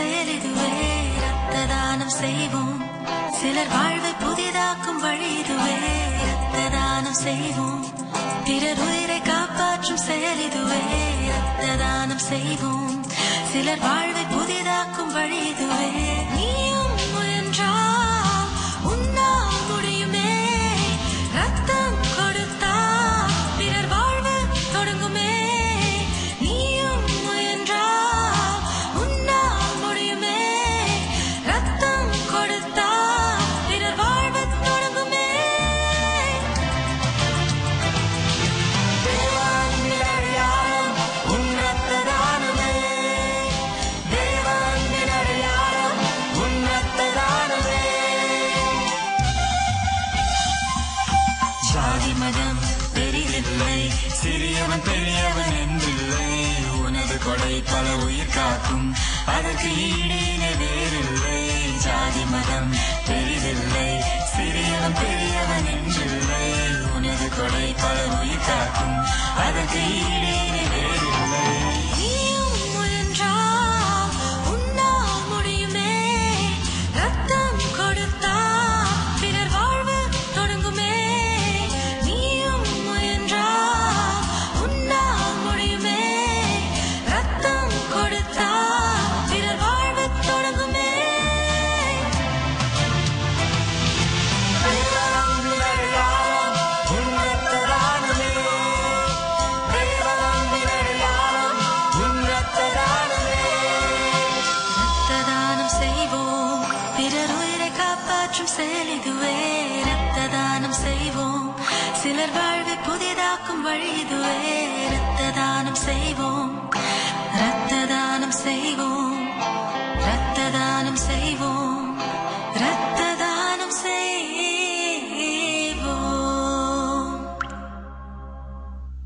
செயலிதுவே, ரத்த தானம் செய்வோம். சிலர் வாழ்வை புதிதாக்கும் வழி இதுவே, ரத்த தானம் செய்வோம். பிறர் உயிரை காப்பாற்றும் செயலிதுவே, ரத்த தானம் செய்வோம். சிலர் வாழ்வை புதிதாக்கும் வழி இதுவே. நீயும் முயன்றால் உன்னால் முடியுமே, ரத்தம் கொடுத்தா பிறர் வாழ்வு தொடங்குமே. நீயும் முயன்றால் உன்னால் முடியுமே, ரத்தம் கொடுத்தா பிறர் வாழ்வு தொடங்குமே. தேவனின் அடையாளம் உன் ரத்த தானமே, தேவனின் அடையாளம் உன் ரத்த தானமே. ஜாதி மதம் பெரிதில்லை, சிறியவன் பெரியவன் என்றில்லை. உனது கொடை பல உயிர் காக்கும், அதற்கு ஈடினை வேறில்லை. ஜாதி மதம் பெரிதில்லை, சிறியவன் பெரியவன் என்றில்லை. உனது கொடை பல உயிர் காக்கும், அதற்கு ஈடினை வேறில்லை. நீயும் முயன்றால் உன்னால் முடியுமே, ரத்தம் கொடுத்தா பிறர் வாழ்வு தொடங்குமே. நீயும் முயன்றால் உன்னால் முடியுமே, ரத்தம் கொடுத்தா பிறர் வாழ்வு தொடங்குமே. தேவனின் அடையாளம் உன் ரத்த தானமே, தேவனின் அடையாளம் உன் ரத்த தானமே. ரத்த தானம் செய்வோம், பிறர் உயிரை காப்பாற்றும் செயல் இதுவே, ரத்த தானம் செய்வோம். சிலர் வாழ்வை புதிதாக்கும் வழி இதுவே, ரத்த தானம் செய்வோம், ரத்த தானம் செய்வோம்.